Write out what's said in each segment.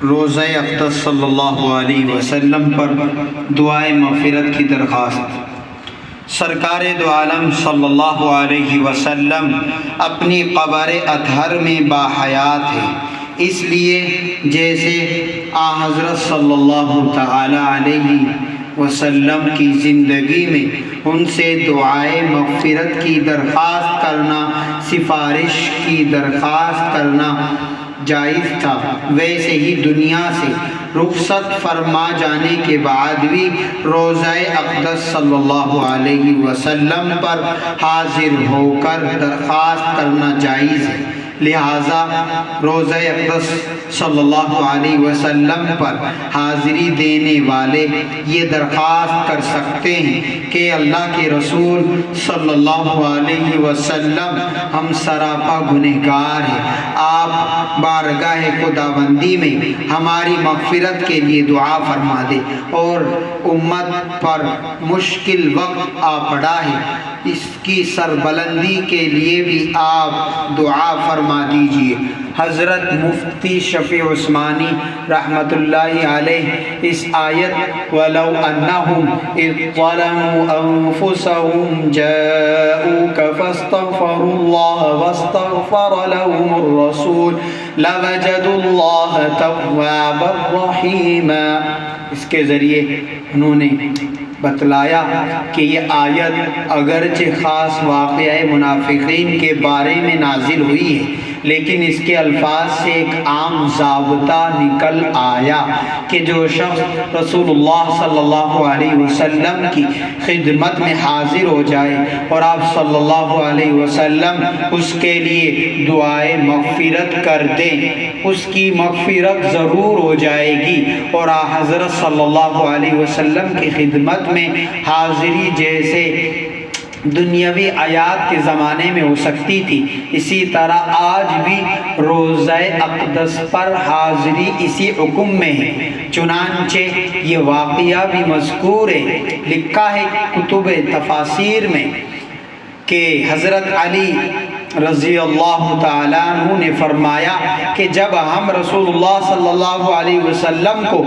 روزہ اقدس صلی اللہ علیہ وسلم پر دعائے مغفرت کی درخواست۔ سرکار دو عالم صلی اللہ علیہ وسلم اپنی قبر اطہر میں باحیات ہیں، اس لیے جیسے حضرت صلی اللہ تعالی علیہ وسلم کی زندگی میں ان سے دعائے مغفرت کی درخواست کرنا، سفارش کی درخواست کرنا جائز تھا، ویسے ہی دنیا سے رخصت فرما جانے کے بعد بھی روزہ اقدس صلی اللہ علیہ وسلم پر حاضر ہو کر درخواست کرنا جائز ہے۔ لہٰذا روزہ اقدس صلی اللہ علیہ وسلم پر حاضری دینے والے یہ درخواست کر سکتے ہیں کہ اللہ کے رسول صلی اللہ علیہ وسلم ہم سراپا گنہگار ہیں، آپ بارگاہ خداوندی میں ہماری مغفرت کے لیے دعا فرما دے، اور امت پر مشکل وقت آ پڑا ہے، اس کی سربلندی کے لیے بھی آپ دعا فرما دیجیے۔ حضرت مفتی شفیع عثمانی رحمۃ اللہ علیہ اس آیت وَلَوْ أَنَّهُمْ إِذْ ظَلَمُوا أَنفُسَهُمْ جَاءُوكَ فَاسْتَغْفَرُوا اللَّهَ وَاسْتَغْفَرَ لَهُمُ الرَّسُولُ لَوَجَدُوا اللَّهَ تَوَّابًا رَحِيمًا، اس کے ذریعے انہوں نے بتلایا کہ یہ آیت اگرچہ خاص واقعہ منافقین کے بارے میں نازل ہوئی ہے، لیکن اس کے الفاظ سے ایک عام ضابطہ نکل آیا کہ جو شخص رسول اللہ صلی اللہ علیہ وسلم کی خدمت میں حاضر ہو جائے اور آپ صلی اللہ علیہ وسلم اس کے لیے دعائے مغفرت کر دیں، اس کی مغفرت ضرور ہو جائے گی، اور حضرت صلی اللہ علیہ وسلم کی خدمت میں حاضری جیسے دنیاوی آیات کے زمانے میں ہو سکتی تھی، اسی طرح آج بھی روزہ اقدس پر حاضری اسی حکم میں ہے۔ چنانچہ یہ واقعہ بھی مذکور ہے، لکھا ہے کتب تفاسیر میں کہ حضرت علی رضی اللہ تعالیٰ عنہ نے فرمایا کہ جب ہم رسول اللہ صلی اللہ علیہ وسلم کو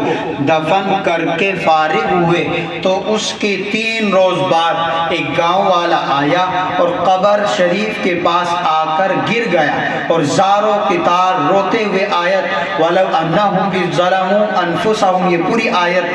دفن کر کے فارغ ہوئے تو اس کے 3 روز بعد ایک گاؤں والا آیا اور قبر شریف کے پاس آ کر گر گیا اور زار و قطار روتے ہوئے آیت وَلَوْ أَنَّهُمْ إِذْ ظَلَمُوا أَنفُسَهُمْ یہ پوری آیت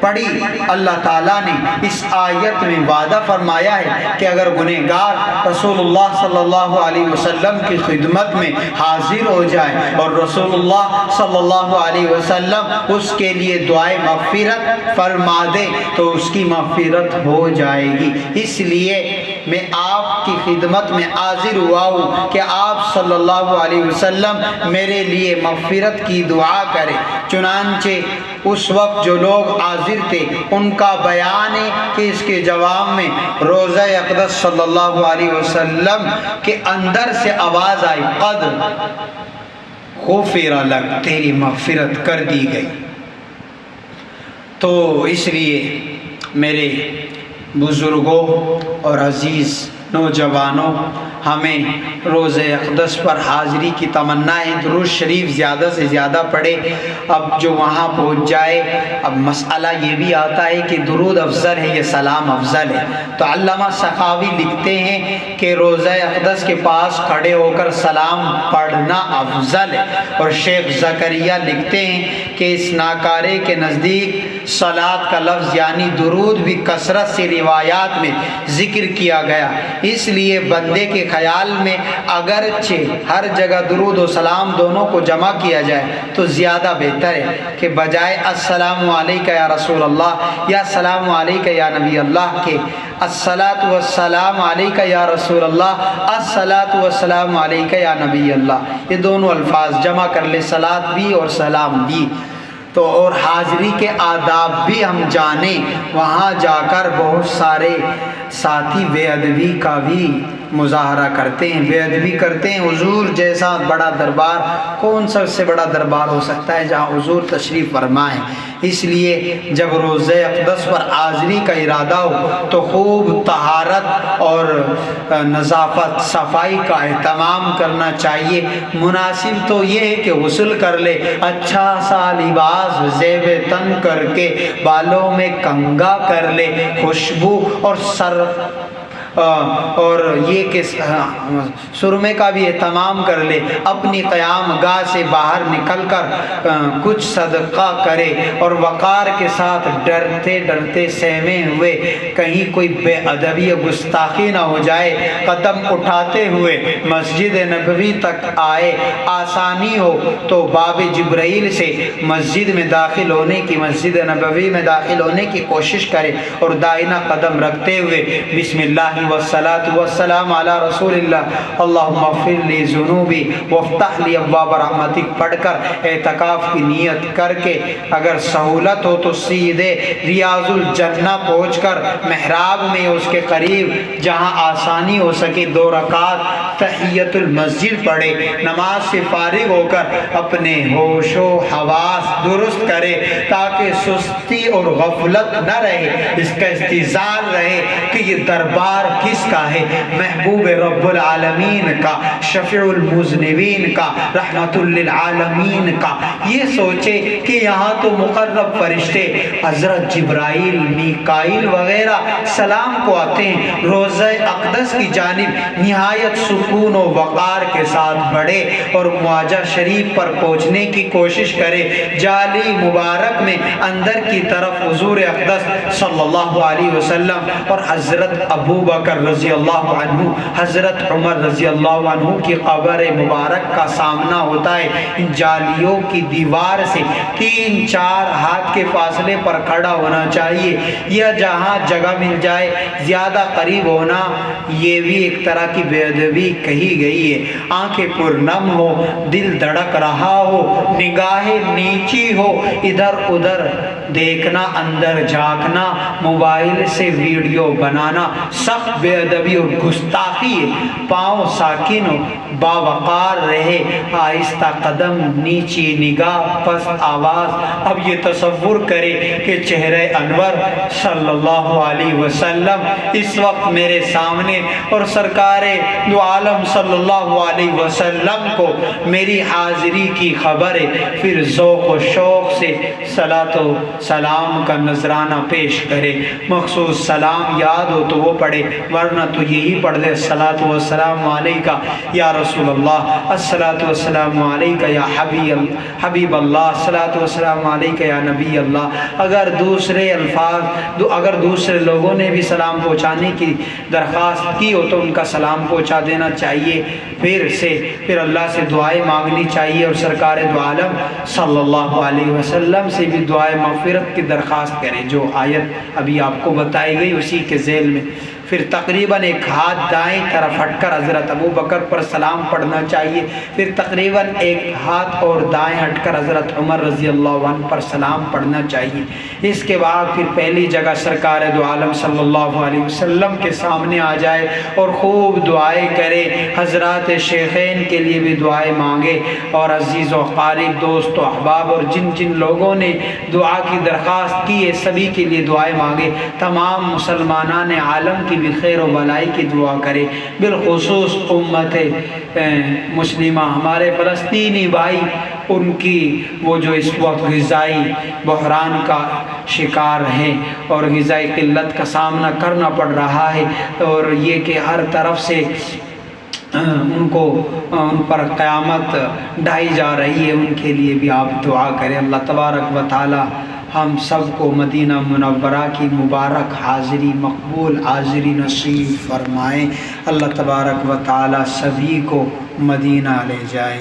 پڑھی۔ اللہ تعالیٰ نے اس آیت میں وعدہ فرمایا ہے کہ اگر گنہگار رسول اللہ صلی اللہ علیہ وسلم کی خدمت میں حاضر ہو جائے اور رسول اللہ صلی اللہ علیہ وسلم اس کے لیے دعائے مغفرت فرما دے تو اس کی مغفرت ہو جائے گی۔ اس لیے میں آپ کی خدمت میں حاضر ہوا ہوں کہ آپ صلی اللہ علیہ وسلم میرے لیے مغفرت کی دعا کریں۔ چنانچہ اس وقت جو لوگ حاضر تھے ان کا بیان ہے کہ اس کے جواب میں روزہ اقدس صلی اللہ علیہ وسلم کے اندر سے آواز آئی قد غفر لک، تیری مغفرت کر دی گئی۔ تو اس لیے میرے بزرگوں اور عزیز نوجوانوں، ہمیں روزہ اقدس پر حاضری کی تمنا ہے، درود شریف زیادہ سے زیادہ پڑھے۔ اب جو وہاں پہنچ جائے، اب مسئلہ یہ بھی آتا ہے کہ درود افضل ہے یا سلام افضل ہے، تو علامہ سخاوی لکھتے ہیں کہ روزہ اقدس کے پاس کھڑے ہو کر سلام پڑھنا افضل ہے، اور شیخ زکریا لکھتے ہیں کہ اس ناکارے کے نزدیک صلاۃ کا لفظ یعنی درود بھی کثرت سے روایات میں ذکر کیا گیا، اس لیے بندے کے خیال میں اگرچہ ہر جگہ درود و سلام دونوں کو جمع کیا جائے تو زیادہ بہتر ہے کہ بجائے السلام علیکہ یا رسول اللہ یا السلام علیکہ یا نبی اللہ کے الصلاۃ والسلام علیکہ یا رسول اللہ، الصلاۃ والسلام علیکہ یا نبی اللہ، یہ دونوں الفاظ جمع کر لے، صلاۃ بھی اور سلام بھی۔ تو اور حاضری کے آداب بھی ہم جانیں، وہاں جا کر بہت سارے ساتھی بے ادبی کا بھی مظاہرہ کرتے ہیں، بے ادبی کرتے ہیں۔ حضور جیسا بڑا دربار کون سب سے بڑا دربار ہو سکتا ہے جہاں حضور تشریف فرمائیں۔ اس لیے جب روضہ اقدس پر حاضری کا ارادہ ہو تو خوب طہارت اور نظافت صفائی کا اہتمام کرنا چاہیے۔ مناسب تو یہ ہے کہ غسل کر لے، اچھا سا لباس زیب تن کر کے بالوں میں کنگھا کر لے، خوشبو اور یہ کہ سرمے کا بھی اہتمام کر لے، اپنی قیام گاہ سے باہر نکل کر کچھ صدقہ کرے اور وقار کے ساتھ ڈرتے ڈرتے سہمے ہوئے کہیں کوئی بے ادبی یا گستاخی نہ ہو جائے، قدم اٹھاتے ہوئے مسجد نبوی تک آئے، آسانی ہو تو باب جبرائیل سے مسجد نبوی میں داخل ہونے کی کوشش کرے اور دائنہ قدم رکھتے ہوئے بسم اللہ والصلاة والسلام علی رسول اللہ اللہم اغفر لی ذنوبی وافتح لی ابواب رحمتک پڑھ کر اعتکاف کی نیت کر کے اگر سہولت ہو تو سیدھے ریاض الجنہ پہنچ کر محراب میں اس کے قریب جہاں آسانی ہو سکے 2 رکعت تحیت المسجد پڑھے، نماز سے فارغ ہو کر اپنے ہوش و حواس درست کرے تاکہ سستی اور غفلت نہ رہے، اس کا استحضار رہے کہ یہ دربار کس کا ہے، محبوب رب العالمین کا، شفیع المذنبین کا، رحمت للعالمین کا۔ یہ سوچے کہ یہاں تو مقرب فرشتے حضرت جبرائیل، میکائیل وغیرہ سلام کو آتے ہیں، روضہ اقدس کی جانب نہایت سکون و وقار کے ساتھ بڑھے اور معاجہ شریف پر پہنچنے کی کوشش کرے۔ جالی مبارک میں اندر کی طرف حضور اقدس صلی اللہ علیہ وسلم اور حضرت ابو بکر رضی اللہ عنہ، حضرت عمر رضی اللہ عنہ کی قبر مبارک کا سامنا ہوتا ہے۔ ان جالیوں کی دیوار سے 3-4 ہاتھ کے فاصلے پر کھڑا ہونا چاہیے، یا جہاں جگہ مل جائے زیادہ قریب ہونا یہ بھی ایک طرح کی بے ادبی کہی گئی ہے۔ آنکھیں پرنم ہو، دل دھڑک رہا ہو، نگاہیں نیچی ہو، ادھر ادھر دیکھنا، اندر جھانکنا، موبائل سے ویڈیو بنانا سخت بے ادبی اور گستاخی ہے۔ پاؤں ساکن ہو، باوقار رہے، آہستہ قدم، نیچی نگاہ، پست آواز۔ اب یہ تصور کرے کہ چہرہ انور صلی اللہ علیہ وسلم اس وقت میرے سامنے اور سرکار دو عالم صلی اللہ علیہ وسلم کو میری حاضری کی خبر ہے، پھر ذوق و شوق سے صلاۃ و سلام کا نذرانہ پیش کرے۔ مخصوص سلام یاد ہو تو وہ پڑھے، ورنہ تو یہی پڑھ دے الصلاۃ والسلام علیکہ یا رسول اللہ، الصلاۃ والسلام علیکہ یا حبیب اللہ، الصلاۃ والسلام علیکہ یا نبی اللہ۔ اگر دوسرے لوگوں نے بھی سلام پہنچانے کی درخواست کی ہو تو ان کا سلام پہنچا دینا چاہیے، پھر اللہ سے دعائیں مانگنی چاہیے اور سرکار دو عالم صلی اللہ علیہ وسلم سے بھی دعائیں مغفرت کی درخواست کریں جو آیت ابھی آپ کو بتائی گئی اسی کے ذیل میں۔ پھر تقریباً 1 ہاتھ دائیں طرف ہٹ کر حضرت ابو بکر پر سلام پڑھنا چاہیے، پھر تقریباً 1 ہاتھ اور دائیں ہٹ کر حضرت عمر رضی اللہ عنہ پر سلام پڑھنا چاہیے۔ اس کے بعد پھر پہلی جگہ سرکار دو عالم صلی اللہ علیہ وسلم کے سامنے آ جائے اور خوب دعائیں کرے، حضرات شیخین کے لیے بھی دعائیں مانگے اور عزیز و قریب دوست و احباب اور جن جن لوگوں نے دعا کی درخواست کی ہے سبھی کے لیے دعائیں مانگے، تمام مسلمانان عالم کی بھی خیر و بھلائی کی دعا کرے، بالخصوص امت مسلمہ ہمارے فلسطینی بھائی، ان کی وہ جو اس وقت غذائی بحران کا شکار ہیں اور غذائی قلت کا سامنا کرنا پڑ رہا ہے، اور یہ کہ ہر طرف سے ان پر قیامت ڈھائی جا رہی ہے، ان کے لیے بھی آپ دعا کریں۔ اللہ تبارک و تعالی ہم سب کو مدینہ منورہ کی مبارک حاضری، مقبول حاضری نصیب فرمائیں۔ اللہ تبارک و تعالی سبھی کو مدینہ لے جائے۔